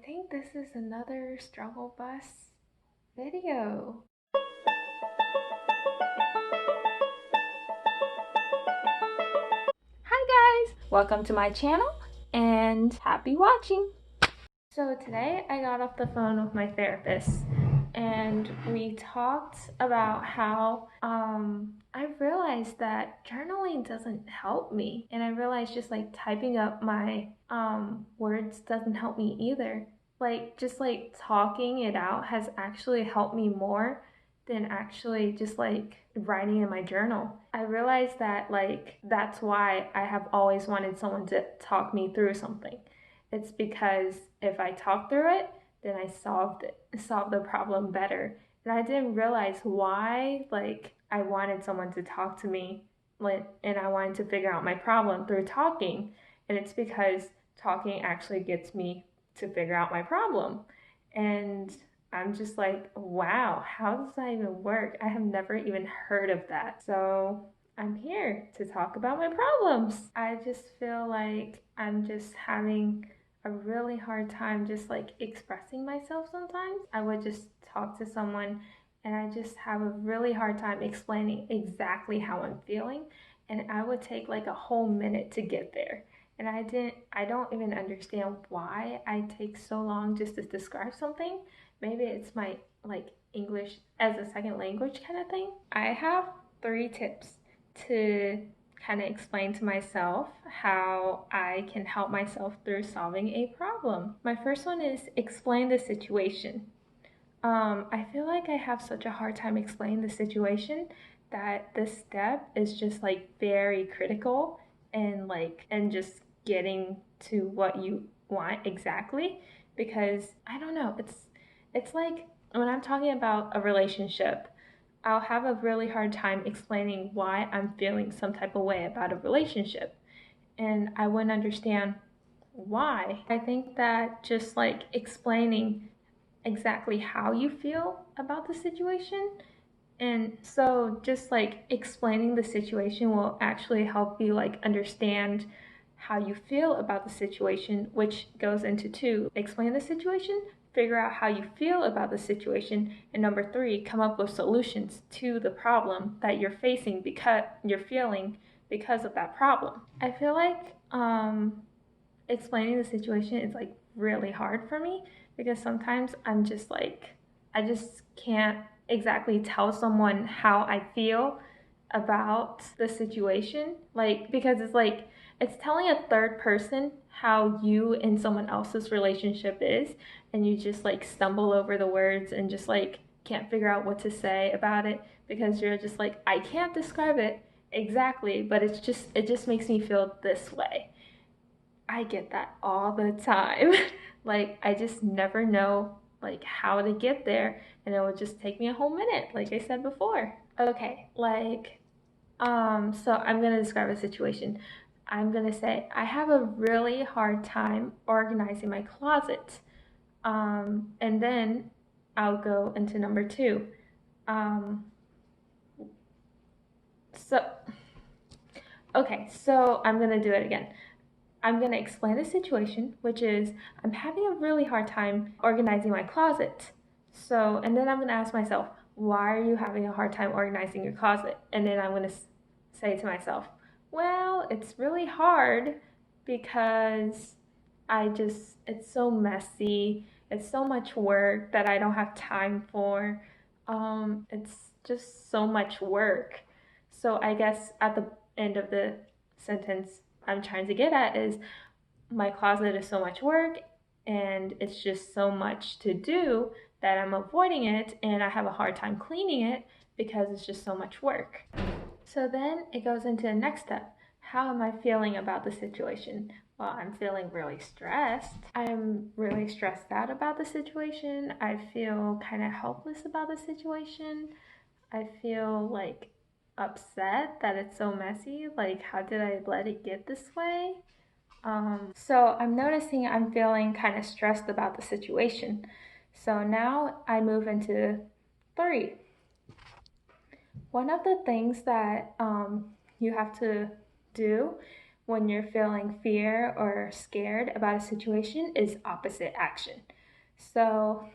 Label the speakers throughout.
Speaker 1: think this is another struggle bus video. Hi guys, welcome to my channel and happy watching. So today I got off the phone with my therapist and we talked about how I realized that journaling doesn't help me, and I realized just like typing up my words doesn't help me either. Just talking it out has actually helped me more than actually just like writing in my journal. I realized that that's why I have always wanted someone to talk me through something. It's because if I talk through it, then I solved the problem better. And I didn't realize why I wanted someone to talk to me, and I wanted to figure out my problem through talking. And it's because talking actually gets me to figure out my problem. And I'm just like, wow, how does that even work? I have never even heard of that. So I'm here to talk about my problems. I just feel like I'm just having a really hard time just expressing myself sometimes. I would just talk to someone and I just have a really hard time explaining exactly how I'm feeling, and I would take like a whole minute to get there. And I don't even understand why I take so long just to describe something. Maybe it's my English as a second language kind of thing. I have 3 tips to kind of explain to myself how I can help myself through solving a problem. My first one is explain the situation. I feel like I have such a hard time explaining the situation that this step is just very critical, and just getting to what you want exactly, because I don't know, it's like when I'm talking about a relationship, I'll have a really hard time explaining why I'm feeling some type of way about a relationship, and I wouldn't understand why. I think that just explaining exactly how you feel about the situation, and so just explaining the situation will actually help you understand how you feel about the situation, which goes into 2, explain the situation, figure out how you feel about the situation, and number 3, come up with solutions to the problem that you're facing because you're feeling because of that problem. I feel like explaining the situation is really hard for me, because sometimes I'm just I just can't exactly tell someone how I feel about the situation, because it's telling a third person how you and someone else's relationship is, and you just stumble over the words and just can't figure out what to say about it, because you're just I can't describe it exactly, but it just makes me feel this way. I get that all the time. I just never know how to get there, and it would just take me a whole minute, like I said before. Okay, so I'm gonna describe a situation. I'm gonna say I have a really hard time organizing my closet. And then I'll go into number 2. Um, so okay, so I'm gonna do it again. I'm going to explain the situation, which is I'm having a really hard time organizing my closet. So, and then I'm going to ask myself, why are you having a hard time organizing your closet? And then I'm going to say to myself, well, it's really hard because it's so messy. It's so much work that I don't have time for. It's just so much work. So I guess at the end of the sentence, I'm trying to get at is my closet is so much work and it's just so much to do that I'm avoiding it, and I have a hard time cleaning it because it's just so much work. So then it goes into the next step. How am I feeling about the situation? Well, I'm feeling really stressed. I'm really stressed out about the situation. I feel kind of helpless about the situation. I feel upset that it's so messy. How did I let it get this way? So I'm noticing I'm feeling kind of stressed about the situation. So now I move into 3. One of the things that you have to do when you're feeling fear or scared about a situation is opposite action. So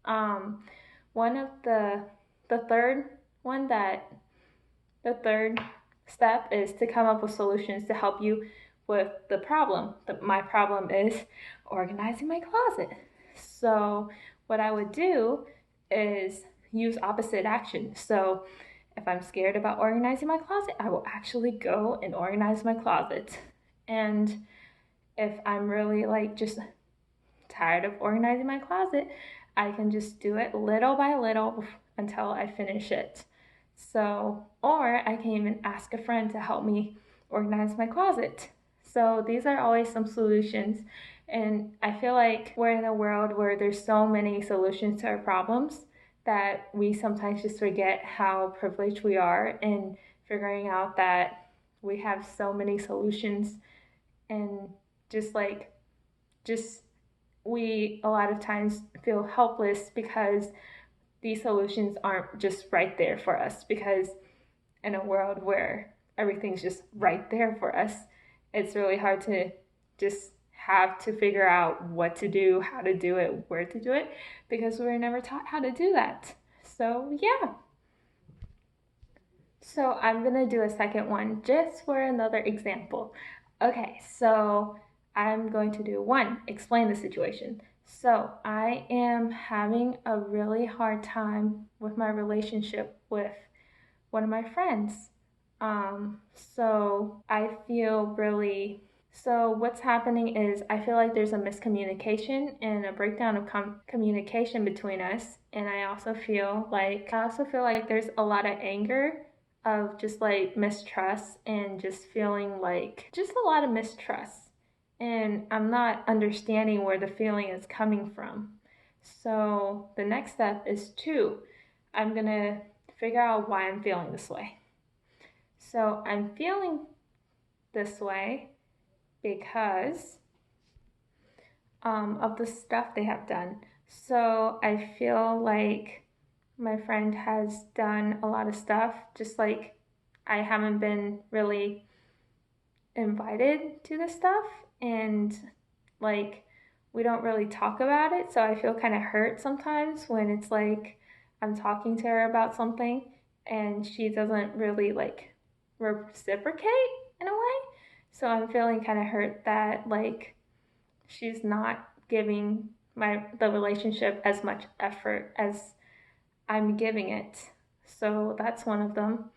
Speaker 1: one of the third one that the third step is to come up with solutions to help you with the problem. My problem is organizing my closet. So what I would do is use opposite action. So if I'm scared about organizing my closet, I will actually go and organize my closet. And if I'm really like just tired of organizing my closet, I can just do it little by little until I finish it. So, or I can even ask a friend to help me organize my closet. So these are always some solutions. And I feel like we're in a world where there's so many solutions to our problems that we sometimes just forget how privileged we are in figuring out that we have so many solutions, and just like just we a lot of times feel helpless because these solutions aren't just right there for us, because in a world where everything's just right there for us, it's really hard to just have to figure out what to do, how to do it, where to do it, because we were never taught how to do that. So yeah. So I'm gonna do a second one just for another example. Okay, so I'm going to do one, explain the situation. So I am having a really hard time with my relationship with one of my friends. So I feel really, so what's happening is I feel like there's a miscommunication and a breakdown of communication between us. And I also feel like there's a lot of anger, of just like mistrust, and just feeling like just a lot of mistrust. And I'm not understanding where the feeling is coming from. So the next step is I'm gonna figure out why I'm feeling this way. So I'm feeling this way because of the stuff they have done. So I feel like my friend has done a lot of stuff, just like I haven't been really invited to this stuff, and like we don't really talk about it. So I feel kind of hurt sometimes when it's like I'm talking to her about something and she doesn't really like reciprocate in a way. So I'm feeling kind of hurt that like she's not giving the relationship as much effort as I'm giving it. So that's one of them.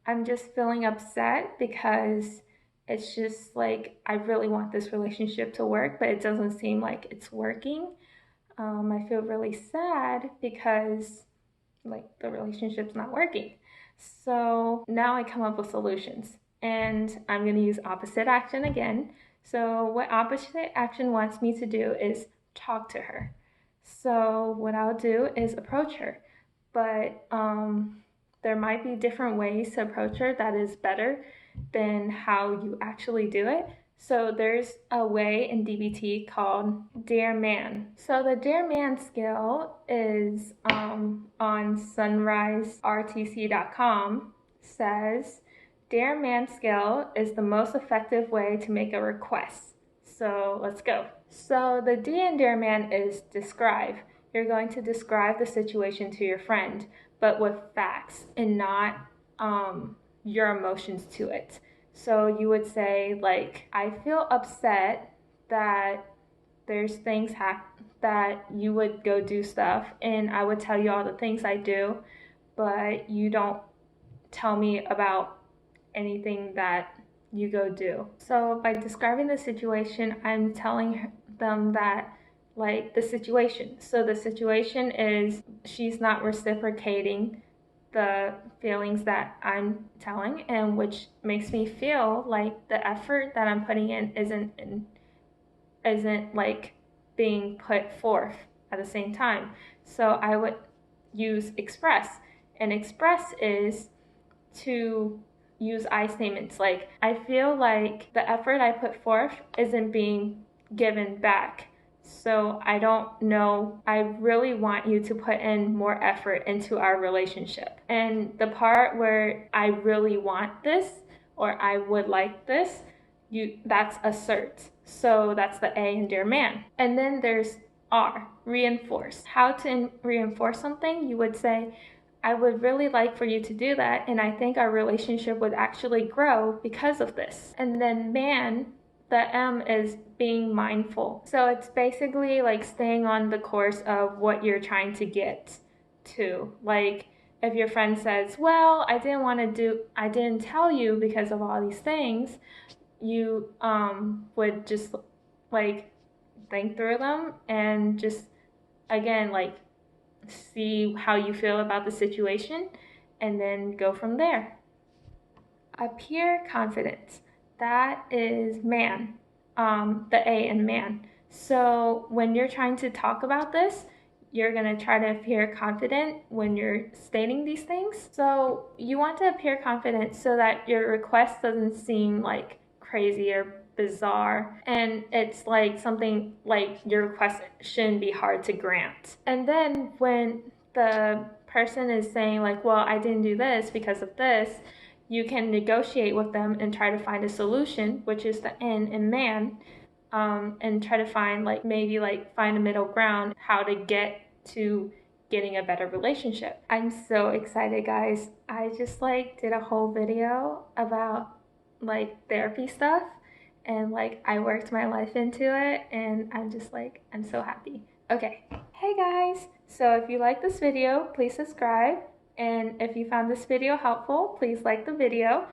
Speaker 1: I'm just feeling upset because it's just like I really want this relationship to work, but it doesn't seem like it's working. I feel really sad because like the relationship's not working. So now I come up with solutions, and I'm going to use opposite action again. So what opposite action wants me to do is talk to her. So what I'll do is approach her, but there might be different ways to approach her that is better than how you actually do it. So there's a way in DBT called Dear Man. So the Dear Man skill is on sunrisertc.com, says Dear Man skill is the most effective way to make a request. So let's go. So the D in Dear Man is describe. You're going to describe the situation to your friend, but with facts and not your emotions to it. So you would say like, I feel upset that there's things that you would go do stuff, and I would tell you all the things I do, but you don't tell me about anything that you go do. So by describing the situation, I'm telling them that like the situation. So the situation is she's not reciprocating the feelings that I'm telling, and which makes me feel like the effort that I'm putting in isn't like being put forth at the same time. So I would use express, and express is to use I statements like, I feel like the effort I put forth isn't being given back. So I don't know. I really want you to put in more effort into our relationship. And the part where I really want this or I would like this, that's assert. So that's the A in dear man. And then there's R, reinforce. How to reinforce something? You would say, I would really like for you to do that, and I think our relationship would actually grow because of this. And then man, the M is being mindful. So it's basically like staying on the course of what you're trying to get to. Like if your friend says, well, I didn't tell you because of all these things, you would just like think through them and just again like see how you feel about the situation and then go from there. Appear confident. That is man, the A in man. So when you're trying to talk about this, you're going to try to appear confident when you're stating these things. So you want to appear confident so that your request doesn't seem like crazy or bizarre, and it's like something like your request shouldn't be hard to grant. And then when the person is saying like, well, I didn't do this because of this, you can negotiate with them and try to find a solution, which is the N in man, and try to find find a middle ground, how to get to getting a better relationship. I'm so excited, guys. I just did a whole video about therapy stuff, and I worked my life into it, and I'm so happy. Okay, hey guys, so if you like this video, please subscribe, and if you found this video helpful, please like the video.